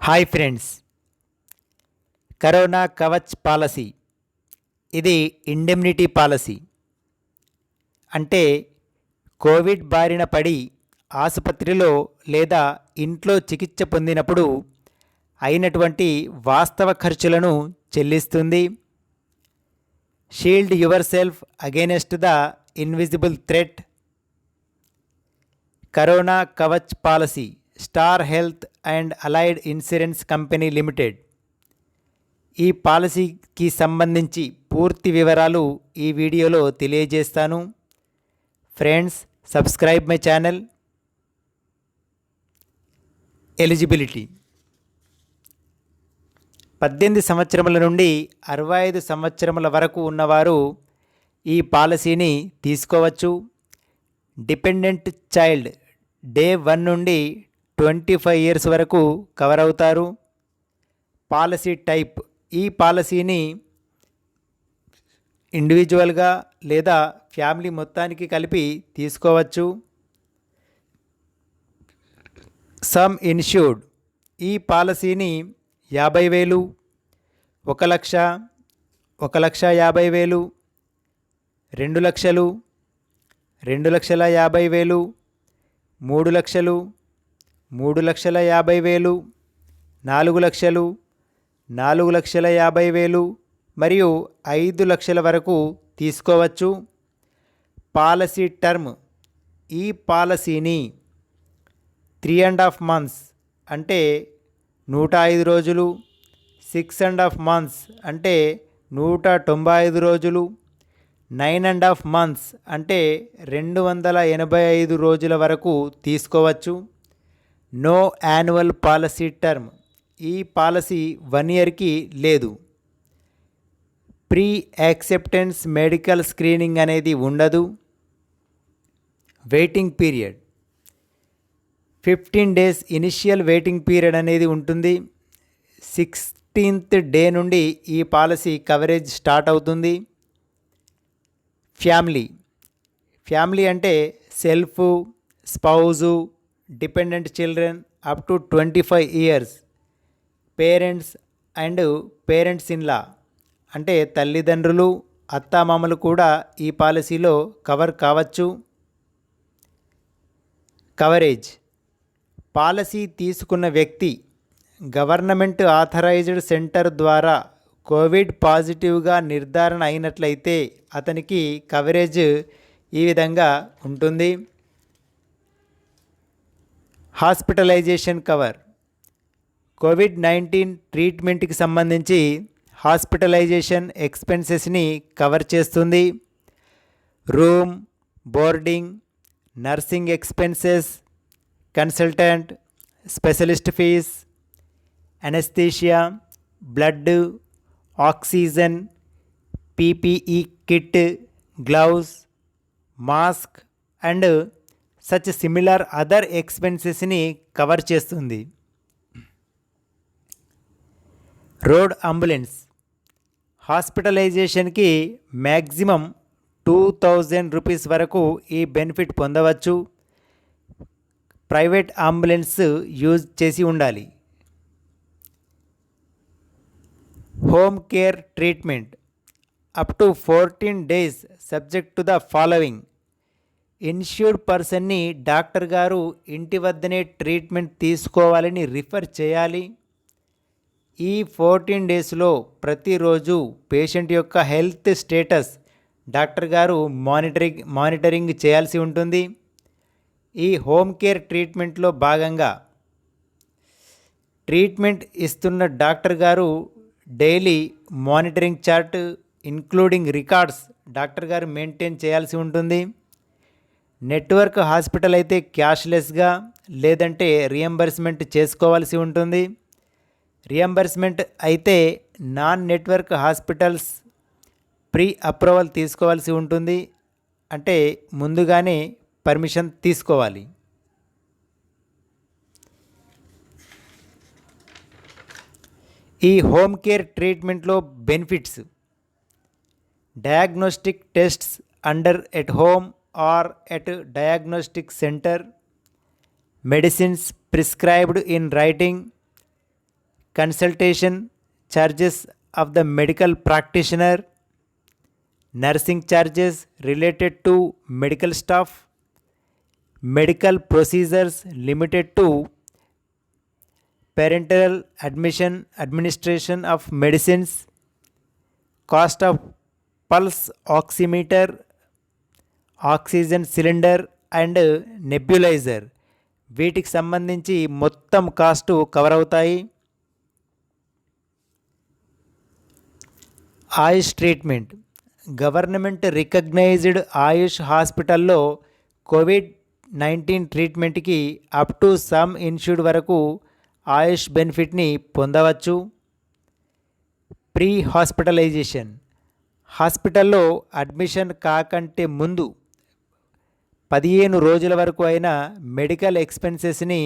Hi friends, corona Kavach policy ఇది indemnity policy. అంటే Covid బారిన పడి ఆసుపత్రిలో లేదా ఇంట్లో చికిత్స పొందినప్పుడు అయినటువంటి వాస్తవ ఖర్చులను చెల్లిస్తుంది. Shield your self against the invisible threat. Corona Kavach policy, star health and allied insurance company limited. ఈ పాలసీకి సంబంధించి పూర్తి వివరాలు ఈ వీడియోలో తెలియజేస్తాను. Friends, subscribe my channel. Eligibility: 18 సంవత్సరముల నుండి 65 సంవత్సరముల వరకు ఉన్నవారు ఈ పాలసీని తీసుకోవచ్చు. డిపెండెంట్ చైల్డ్ డే 1 నుండి 25 ఇయర్స్ వరకు కవర్ అవుతారు. పాలసీ టైప్: ఈ పాలసీని ఇండివిజువల్గా లేదా ఫ్యామిలీ మొత్తానికి కలిపి తీసుకోవచ్చు. సమ్ ఇన్ష్యూర్డ్: ఈ పాలసీని 50,000, 1,00,000, 1,50,000, 2,00,000, 2,50,000, 3,00,000, 3,50,000, 4,00,000, 4,50,000 మరియు 5,00,000 వరకు తీసుకోవచ్చు. పాలసీ టర్మ్: ఈ పాలసీని 3.5 months అంటే 105 రోజులు, 6.5 months అంటే 195 రోజులు, 9.5 months అంటే 285 రోజుల వరకు తీసుకోవచ్చు. నో యాన్యువల్ పాలసీ టర్మ్: ఈ పాలసీ 1 yearకి లేదు. ప్రీ యాక్సెప్టెన్స్ మెడికల్ స్క్రీనింగ్ అనేది ఉండదు. Waiting period: 15 days initial waiting period అనేది ఉంటుంది. 16th డే నుండి ఈ పాలసీ కవరేజ్ స్టార్ట్ అవుతుంది. ఫ్యామిలీ అంటే self, spouse, dependent children up to 25 years, parents and parents in law అంటే తల్లిదండ్రులు, అత్తామామలు కూడా ఈ పాలసీలో కవర్ కావచ్చు. కవరేజ్: పాలసీ తీసుకున్న వ్యక్తి గవర్నమెంట్ ఆథరైజ్డ్ సెంటర్ ద్వారా కోవిడ్ పాజిటివ్గా నిర్ధారణ అయినట్లయితే అతనికి కవరేజ్ ఈ విధంగా ఉంటుంది. హాస్పిటలైజేషన్ కవర్: కోవిడ్-19 ట్రీట్మెంట్కి సంబంధించి హాస్పిటలైజేషన్ ఎక్స్పెన్సెస్ని కవర్ చేస్తుంది. Room, boarding, nursing expenses, consultant, specialist fees, anaesthesia, blood, oxygen, PPE kit, gloves, mask and such similar other ఎక్స్పెన్సెస్ని కవర్ చేస్తుంది. రోడ్ అంబులెన్స్: హాస్పిటలైజేషన్కి మ్యాక్సిమం 2,000 రూపీస్ వరకు ఈ బెనిఫిట్ పొందవచ్చు. ప్రైవేట్ అంబులెన్స్ యూజ్ చేసి ఉండాలి. Home care treatment up to 14 days subject to the following. Insured పర్సన్ని doctor గారు ఇంటి వద్దనే ట్రీట్మెంట్ తీసుకోవాలని రిఫర్ చేయాలి. ఈ 14 daysలో ప్రతిరోజు పేషెంట్ యొక్క హెల్త్ స్టేటస్ డాక్టర్ గారు మానిటరింగ్ చేయాల్సి ఉంటుంది. ఈ హోమ్ కేర్ ట్రీట్మెంట్లో భాగంగా ట్రీట్మెంట్ ఇస్తున్న డాక్టర్ గారు daily monitoring chart including records doctor గారు మెయింటైన్ చేయాల్సి ఉంటుంది. నెట్వర్క్ హాస్పిటల్ అయితే క్యాష్లెస్గా లేదంటే రియంబర్స్మెంట్ చేసుకోవాల్సి ఉంటుంది. రియంబర్స్మెంట్ అయితే non network hospitals pre approval తీసుకోవాల్సి ఉంటుంది. అంటే ముందుగానే పర్మిషన్ తీసుకోవాలి. ఈ హోమ్ కేర్ ట్రీట్మెంట్లో benefits: diagnostic tests under at home or at diagnostic centre, medicines prescribed in writing, consultation charges of the medical practitioner, nursing charges related to medical staff, medical procedures limited to parenteral admission, administration of medicines, cost of pulse oximeter, oxygen cylinder and nebuliser, వీటికి సంబంధించి మొత్తం cost cover అవుతాయి. AYUSH treatment, government recognised ఆయుష్ హాస్పిటల్లో COVID-19 ట్రీట్మెంట్కి up to some insured వరకు ఆయుష్ బెనిఫిట్ని పొందవచ్చు. Pre hospitalisation, హాస్పిటల్లో admission కాకంటే ముందు 15 రోజుల వరకు అయిన మెడికల్ ఎక్స్పెన్సెస్ని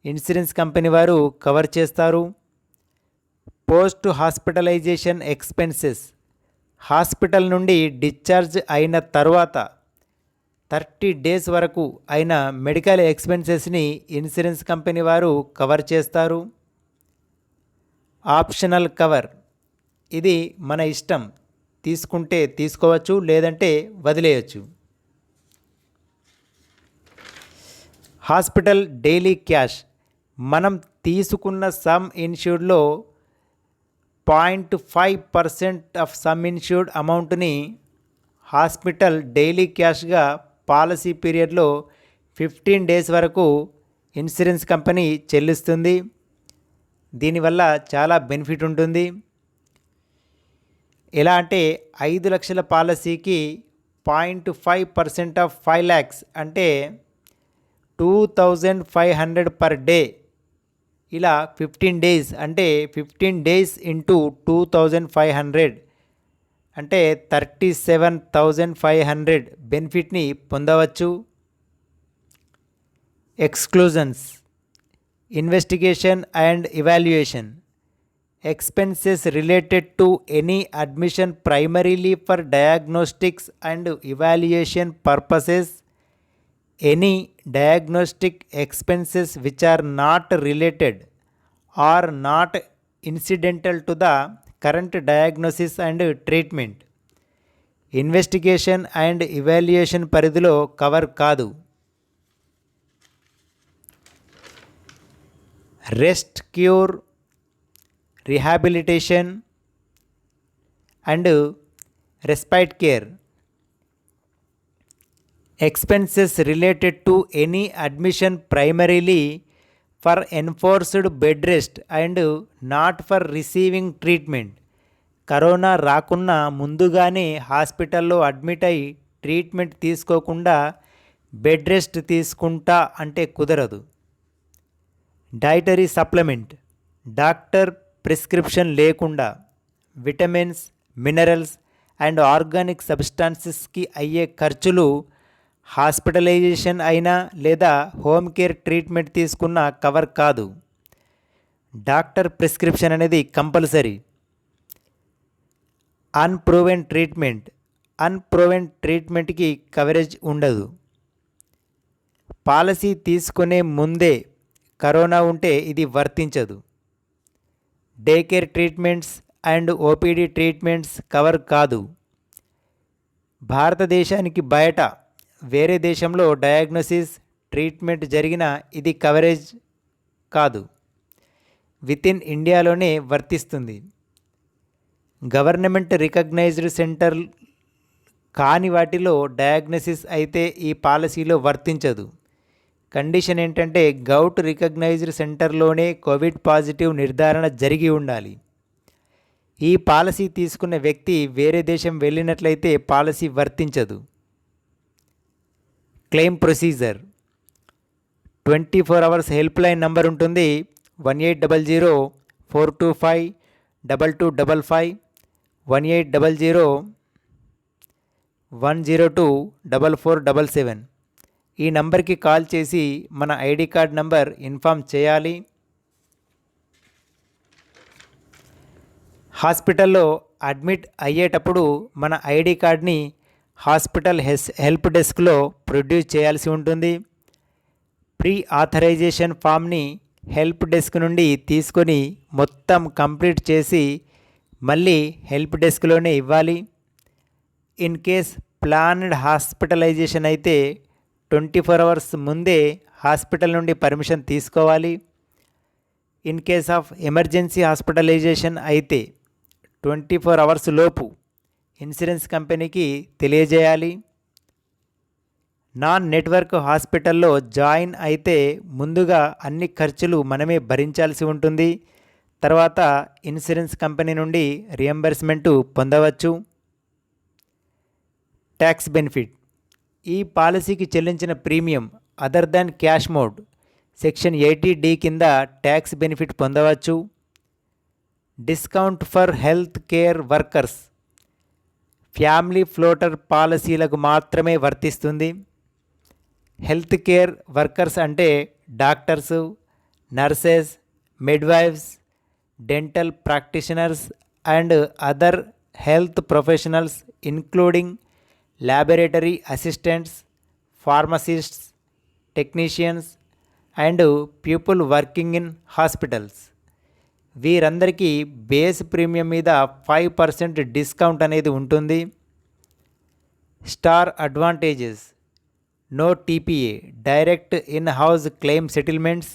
ఇన్సూరెన్స్ కంపెనీ వారు కవర్ చేస్తారు. పోస్ట్ హాస్పిటలైజేషన్ ఎక్స్పెన్సెస్, హాస్పిటల్ నుండి డిశ్చార్జ్ అయిన తర్వాత 30 డేస్ వరకు అయిన మెడికల్ ఎక్స్పెన్సెస్ని ఇన్సూరెన్స్ కంపెనీ వారు కవర్ చేస్తారు. ఆప్షనల్ కవర్, ఇది మన ఇష్టం, తీసుకుంటే తీసుకోవచ్చు, లేదంటే వదిలేయచ్చు. హాస్పిటల్ డైలీ క్యాష్, మనం తీసుకున్న సమ్ ఇన్సూర్డ్లో 0.5% ఆఫ్ సమ్ ఇన్సూర్డ్ అమౌంట్ని హాస్పిటల్ డైలీ క్యాష్గా పాలసీ పీరియడ్లో 15 డేస్ వరకు ఇన్సూరెన్స్ కంపెనీ చెల్లిస్తుంది. దీనివల్ల చాలా బెనిఫిట్ ఉంటుంది. ఎలా అంటే 5 లక్షల పాలసీకి 0.5% ఆఫ్ 5 lakhs అంటే 2500 పర్ డే. ఇలా 15 డేస్ అంటే 15 డేస్ ఇంటూ 2500 అంటే 37,500 బెనిఫిట్ని పొందవచ్చు. Exclusions, investigation and evaluation, expenses related to any admission primarily for diagnostics and evaluation purposes, any diagnostic expenses which are not related or not incidental to the current diagnosis and treatment, investigation and evaluation పరిధిలో cover కాదు. Rest cure, rehabilitation and respite care, expenses related to any admission primarily for enforced bed rest and not for receiving treatment. Corona రాకున్నా ముందుగానే హాస్పిటల్లో admit అయి treatment తీసుకోకుండా bed rest తీసుకుంటా అంటే కుదరదు. డైటరీ సప్లిమెంట్, డాక్టర్ ప్రిస్క్రిప్షన్ లేకుండా విటమిన్స్, మినరల్స్ అండ్ ఆర్గానిక్ సబ్స్టాన్సెస్కి అయ్యే ఖర్చులు హాస్పిటలైజేషన్ అయినా లేదా హోమ్ కేర్ ట్రీట్మెంట్ తీసుకున్న కవర్ కాదు. డాక్టర్ ప్రిస్క్రిప్షన్ అనేది కంపల్సరీ. అన్ప్రూవెన్ ట్రీట్మెంట్, అన్ప్రూవెన్ ట్రీట్మెంట్కి కవరేజ్ ఉండదు. పాలసీ తీసుకునే ముందే కరోనా ఉంటే ఇది వర్తించదు. Day care treatments and OPD treatments cover కాదు. భారతదేశానికి బయట వేరే దేశంలో డయాగ్నోసిస్, ట్రీట్మెంట్ జరిగిన ఇది కవరేజ్ కాదు. వితిన్ ఇండియాలోనే వర్తిస్తుంది. గవర్నమెంట్ రికగ్నైజ్డ్ సెంటర్ కాని వాటిలో డయాగ్నోసిస్ అయితే ఈ పాలసీలో వర్తించదు. కండిషన్ ఏంటంటే గౌట్ రికగ్నైజ్డ్ సెంటర్లోనే కోవిడ్ పాజిటివ్ నిర్ధారణ జరిగి ఉండాలి. ఈ పాలసీ తీసుకున్న వ్యక్తి వేరే దేశం వెళ్ళినట్లయితే పాలసీ వర్తించదు. Claim procedure, 24 hours help line number ఉంటుంది. 1800-425-2255, 1800-102-4477. ఈ నంబర్కి కాల్ చేసి మన ఐడి కార్డ్ నంబర్ ఇన్ఫామ్ చేయాలి. హాస్పిటల్లో అడ్మిట్ అయ్యేటప్పుడు మన ఐడి కార్డ్ని హాస్పిటల్ హెల్ప్ డెస్క్లో ప్రొడ్యూస్ చేయాల్సి ఉంటుంది. ప్రీ ఆథరైజేషన్ ఫామ్ని హెల్ప్ డెస్క్ నుండి తీసుకొని మొత్తం కంప్లీట్ చేసి మళ్ళీ హెల్ప్ డెస్క్లోనే ఇవ్వాలి. ఇన్ కేస్ ప్లాన్డ్ హాస్పిటలైజేషన్ అయితే 24 అవర్స్ ముందే హాస్పిటల్ నుండి పర్మిషన్ తీసుకోవాలి. In case of emergency hospitalisation అయితే 24 అవర్స్ లోపు ఇన్సూరెన్స్ కంపెనీకి తెలియజేయాలి. నాన్ నెట్వర్క్ హాస్పిటల్లో జాయిన్ అయితే ముందుగా అన్ని ఖర్చులు మనమే భరించాల్సి ఉంటుంది. తర్వాత ఇన్సూరెన్స్ కంపెనీ నుండి రియంబర్స్మెంటు పొందవచ్చు. Tax benefit. ఈ పాలసీకి చెల్లించిన premium other than cash mode section 80D కింద ట్యాక్స్ బెనిఫిట్ పొందవచ్చు. Discount for health care workers family floater పాలసీలకు మాత్రమే వర్తిస్తుంది. హెల్త్ కేర్ వర్కర్స్ అంటే doctors, nurses, midwives, dental practitioners and other health professionals including laboratory assistants, pharmacists, technicians and people working in hospitals. వీరందరికీ base premium మీద 5% discount అనేది ఉంటుంది. Star advantages: no TPA, direct in house claim settlements,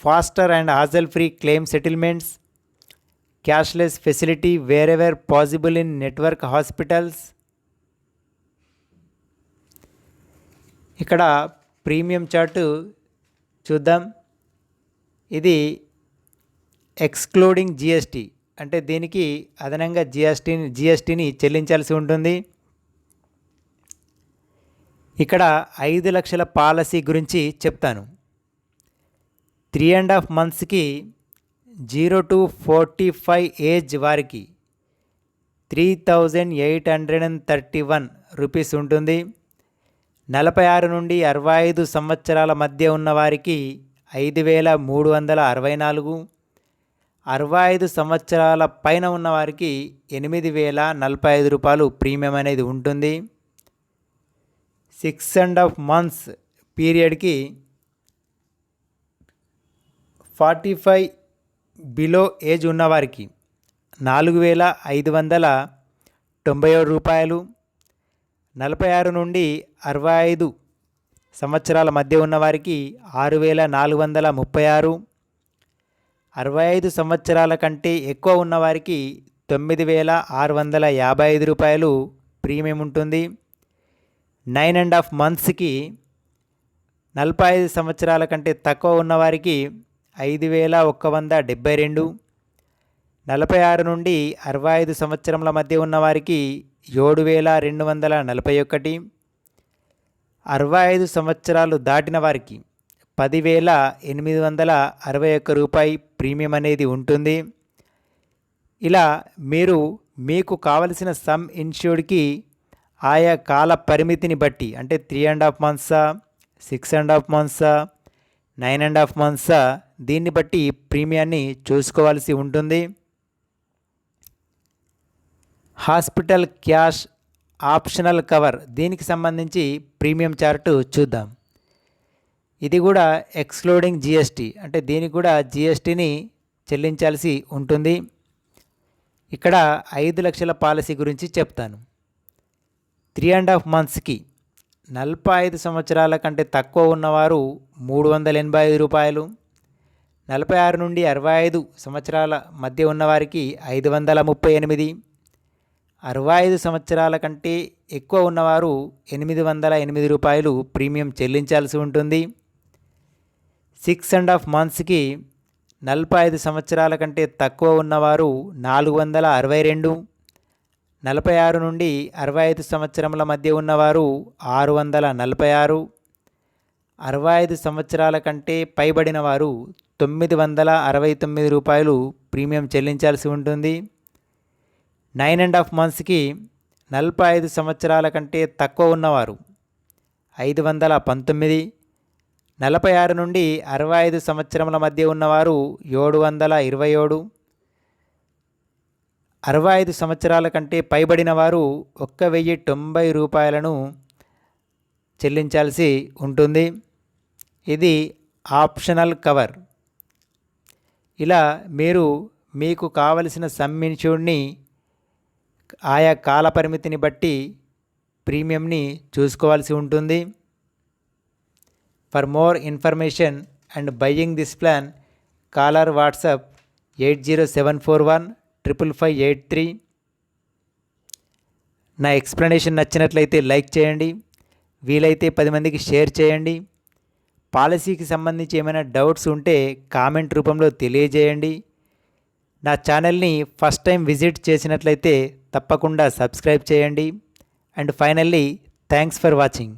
faster and hassle free claim settlements, cashless facility wherever possible in network hospitals. ఇక్కడ premium chart చూద్దాం. ఇది excluding GST, అంటే దీనికి అదనంగా జిఎస్టీని చెల్లించాల్సి ఉంటుంది. ఇక్కడ 5 లక్షల పాలసీ గురించి చెప్తాను. 3.5 monthsకి 0 to 45 ఏజ్ వారికి 3,831 రూపీస్ ఉంటుంది. 46 నుండి 65 సంవత్సరాల మధ్య ఉన్నవారికి 5,364, 65 సంవత్సరాల పైన ఉన్నవారికి 8,045 రూపాయలు ప్రీమియం అనేది ఉంటుంది. 6.5 months పీరియడ్కి 45 బిలో ఏజ్ ఉన్నవారికి 4,597 రూపాయలు, 46 నుండి 65 సంవత్సరాల మధ్య ఉన్నవారికి 6,436, 65 సంవత్సరాల కంటే ఎక్కువ ఉన్నవారికి 9,655 రూపాయలు ప్రీమియం ఉంటుంది. 9.5 monthsకి 45 సంవత్సరాల కంటే తక్కువ ఉన్నవారికి 5,172, 46 నుండి 65 సంవత్సరముల మధ్య ఉన్నవారికి 7,241, 65 సంవత్సరాలు దాటిన వారికి 10,861 రూపాయి ప్రీమియం అనేది ఉంటుంది. ఇలా మీరు మీకు కావలసిన సమ్ ఇన్ష్యూర్డ్కి ఆయా కాల పరిమితిని బట్టి, అంటే 3.5 months, 6.5 months, 9.5 months, దీన్ని బట్టి ప్రీమియాన్ని చూసుకోవాల్సి ఉంటుంది. హాస్పిటల్ క్యాష్ ఆప్షనల్ కవర్, దీనికి సంబంధించి ప్రీమియం చార్టు చూద్దాం. ఇది కూడా ఎక్స్క్లూడింగ్ జిఎస్టీ, అంటే దీనికి కూడా జిఎస్టీని చెల్లించాల్సి ఉంటుంది. ఇక్కడ 5 లక్షల పాలసీ గురించి చెప్తాను. 3.5 monthsకి 45 సంవత్సరాల కంటే తక్కువ ఉన్నవారు 385 రూపాయలు, 46 నుండి 65 సంవత్సరాల మధ్య ఉన్నవారికి 538, 65 సంవత్సరాల కంటే ఎక్కువ ఉన్నవారు 808 రూపాయలు ప్రీమియం చెల్లించాల్సి ఉంటుంది. 6.5 monthsకి 45 సంవత్సరాల కంటే తక్కువ ఉన్నవారు 462, 46 నుండి 65 సంవత్సరముల మధ్య ఉన్నవారు 646, 65 సంవత్సరాల కంటే పైబడిన వారు 969 రూపాయలు ప్రీమియం చెల్లించాల్సి ఉంటుంది. 9.5 monthsకి 45 సంవత్సరాల కంటే తక్కువ ఉన్నవారు 519, 46 నుండి 65 సంవత్సరముల మధ్య ఉన్నవారు 727, 65 సంవత్సరాల కంటే పైబడిన వారు 1,090 రూపాయలను చెల్లించాల్సి ఉంటుంది. ఇది ఆప్షనల్ కవర్. ఇలా మీరు మీకు కావలసిన సమ్ ఇన్ష్యూర్డ్ని ఆయా కాల పరిమితిని బట్టి ప్రీమియంని చూసుకోవాల్సి ఉంటుంది. For more information and buying this plan call or WhatsApp 8074155583. నా ఎక్స్ప్లెనేషన్ నచ్చినట్లయితే లైక్ చేయండి, వీలైతే 10 మందికి షేర్ చేయండి. పాలసీకి సంబంధించి ఏమైనా డౌట్స్ ఉంటే కామెంట్ రూపంలో తెలియజేయండి. నా ఛానల్ని ఫస్ట్ టైం విజిట్ చేసినట్లయితే తప్పకుండా సబ్స్క్రైబ్ చేయండి. And finally thanks for watching.